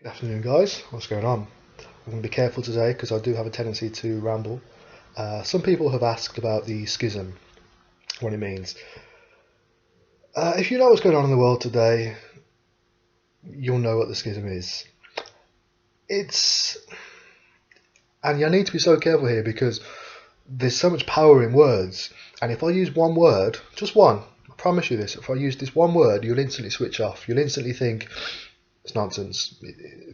Good afternoon, guys. What's going on? I'm going to be careful today because I do have a tendency to ramble. Some people have asked about the schism, what it means. If you know what's going on in the world today, you'll know what the schism is. And you need to be so careful here because there's so much power in words. And if I use one word, just one, I promise you this, if I use this one word, you'll instantly switch off. You'll instantly think it's nonsense,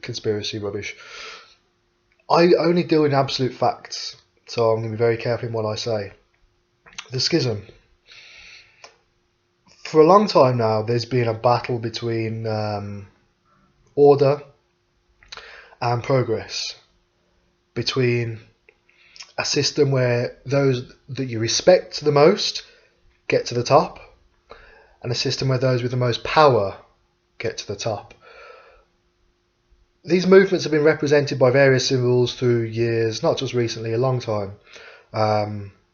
conspiracy, rubbish. I only deal in absolute facts, so I'm going to be very careful in what I say. The schism. For a long time now, there's been a battle between order and progress, between a system where those that you respect the most get to the top, and a system where those with the most power get to the top. These movements have been represented by various symbols through years, not just recently, a long time.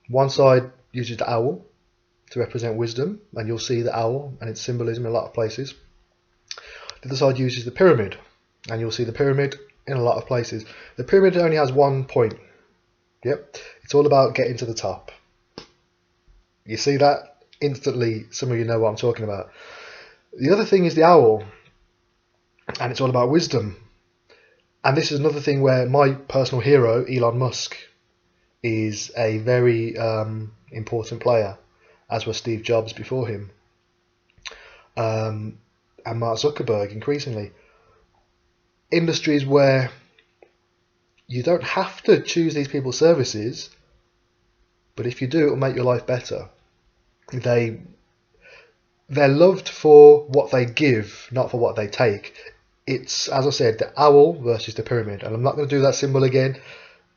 One side uses the owl to represent wisdom, and you'll see the owl and its symbolism in a lot of places. The other side uses the pyramid, and you'll see the pyramid in a lot of places. The pyramid only has one point. Yep, it's all about getting to the top. You see that? Instantly, some of you know what I'm talking about. The other thing is the owl, and it's all about wisdom. And this is another thing where my personal hero, Elon Musk, is a very important player, as was Steve Jobs before him, and Mark Zuckerberg increasingly. Industries where you don't have to choose these people's services, but if you do, it will make your life better. They're loved for what they give, not for what they take. It's, as I said, the owl versus the pyramid, and I'm not going to do that symbol again,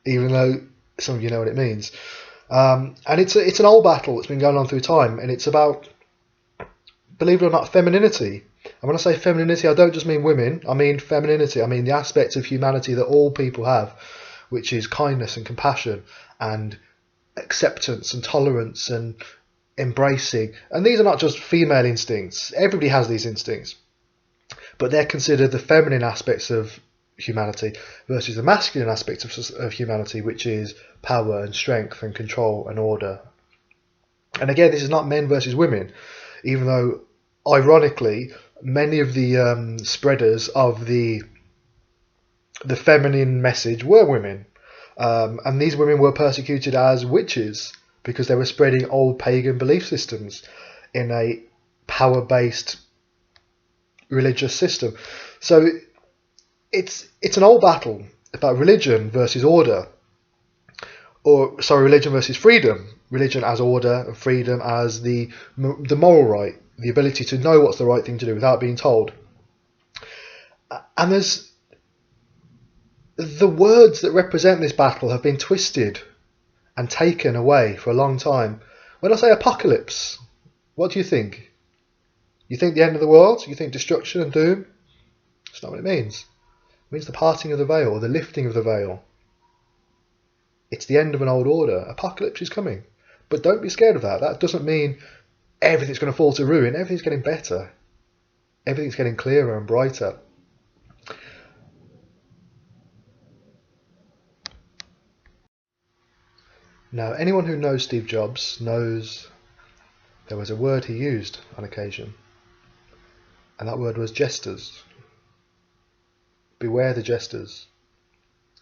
even though some of you know what it means. And it's an old battle that's been going on through time, and it's about, believe it or not, femininity. And when I say femininity, I don't just mean women. I mean femininity. I mean the aspect of humanity that all people have, which is kindness and compassion and acceptance and tolerance and embracing. And these are not just female instincts. Everybody has these instincts, but they're considered the feminine aspects of humanity versus the masculine aspects of humanity, which is power and strength and control and order. And again, this is not men versus women, even though, ironically, many of the spreaders of the feminine message were women. And these women were persecuted as witches because they were spreading old pagan belief systems in a power-based religious system. So it's an old battle about religion versus order, or sorry, religion versus freedom. Religion as order and freedom as the moral right, the ability to know what's the right thing to do without being told. And there's the words that represent this battle have been twisted and taken away for a long time. When I say apocalypse, what do you think? You think the end of the world? You think destruction and doom? That's not what it means. It means the parting of the veil, or the lifting of the veil. It's the end of an old order. Apocalypse is coming. But don't be scared of that. That doesn't mean everything's going to fall to ruin. Everything's getting better. Everything's getting clearer and brighter. Now, anyone who knows Steve Jobs knows there was a word he used on occasion, and that word was jesters. Beware the jesters.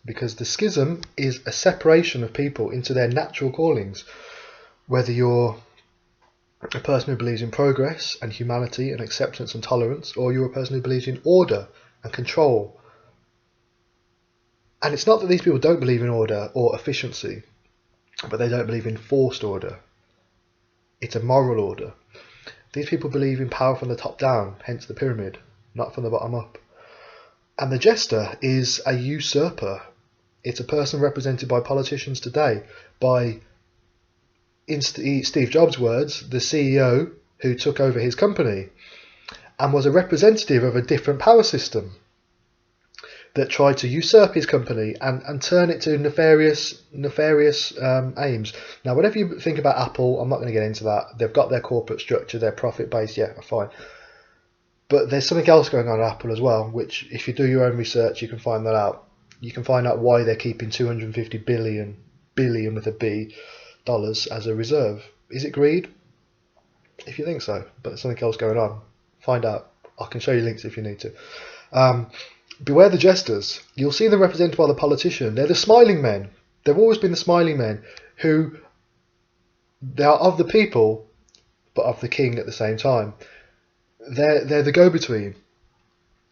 Because the schism is a separation of people into their natural callings. Whether you're a person who believes in progress and humanity and acceptance and tolerance, or you're a person who believes in order and control. And it's not that these people don't believe in order or efficiency, but they don't believe in forced order. It's a moral order. These people believe in power from the top down, hence the pyramid, not from the bottom up. And the jester is a usurper. It's a person represented by politicians today, by, in Steve Jobs' words, the CEO who took over his company and was a representative of a different power system that tried to usurp his company and turn it to nefarious aims. Now, whatever you think about Apple, I'm not going to get into that. They've got their corporate structure, their profit base, yeah, fine. But there's something else going on at Apple as well, which if you do your own research, you can find that out. You can find out why they're keeping 250 billion with a B dollars as a reserve. Is it greed? If you think so, but there's something else going on. Find out. I can show you links if you need to. Beware the jesters. You'll see them represented by the politician. They're the smiling men. They've always been the smiling men who they are of the people, but of the king at the same time. They're the go-between.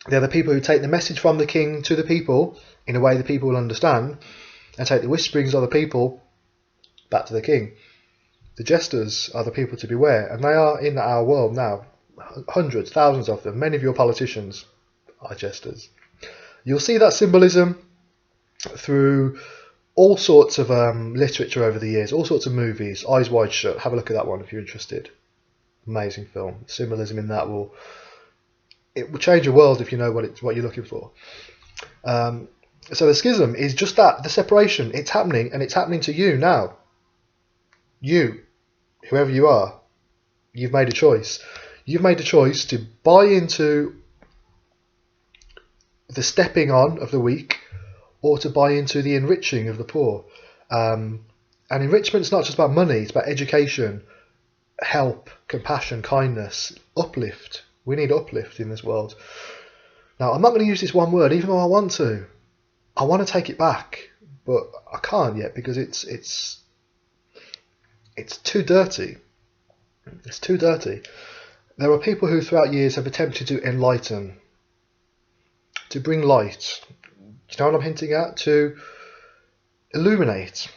They're the people who take the message from the king to the people in a way the people will understand, and take the whisperings of the people back to the king. The jesters are the people to beware, and they are in our world now. Hundreds, thousands of them. Many of your politicians are jesters. You'll see that symbolism through all sorts of literature over the years, all sorts of movies. Eyes Wide Shut. Have a look at that one if you're interested. Amazing film. Symbolism in that will change your world if you know what you're looking for. So the schism is just that, the separation. It's happening, and it's happening to you now. You, whoever you are, you've made a choice. You've made a choice to buy into the stepping on of the weak, or to buy into the enriching of the poor. And enrichment's not just about money, it's about education, help, compassion, kindness, uplift. We need uplift in this world. Now, I'm not going to use this one word, even though I want to. I want to take it back, but I can't yet because it's too dirty. It's too dirty. There are people who throughout years have attempted to enlighten, to bring light. Do you know what I'm hinting at? To illuminate.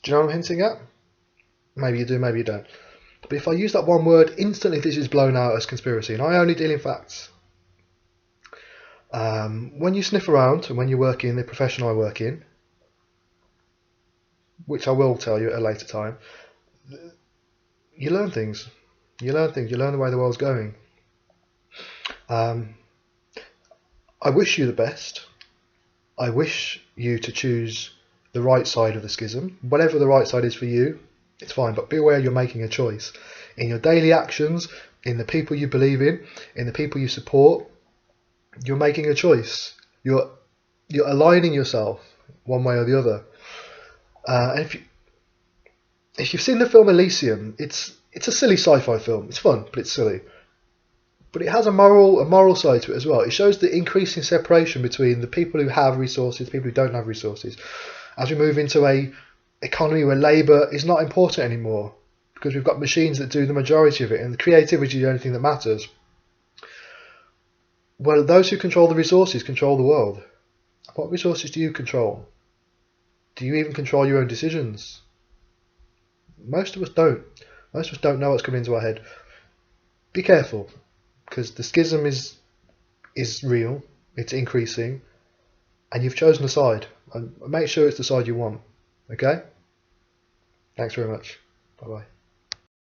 Do you know what I'm hinting at? Maybe you do, maybe you don't. But if I use that one word, instantly this is blown out as conspiracy, and I only deal in facts. When you sniff around and when you work in the profession I work in, which I will tell you at a later time, you learn things. You learn things. You learn the way the world's going. I wish you the best. I wish you to choose the right side of the schism. Whatever the right side is for you, it's fine. But be aware you're making a choice. In your daily actions, in the people you believe in the people you support, you're making a choice. You're aligning yourself one way or the other. And if you've seen the film Elysium, it's a silly sci-fi film. It's fun, but it's silly. But it has a moral side to it as well. It shows the increasing separation between the people who have resources, the people who don't have resources. As we move into a economy where labour is not important anymore, because we've got machines that do the majority of it, and the creativity is the only thing that matters. Well, those who control the resources control the world. What resources do you control? Do you even control your own decisions? Most of us don't. Most of us don't know what's coming into our head. Be careful, because the schism is real, it's increasing, and you've chosen a side. And make sure it's the side you want. Okay? Thanks very much. Bye-bye.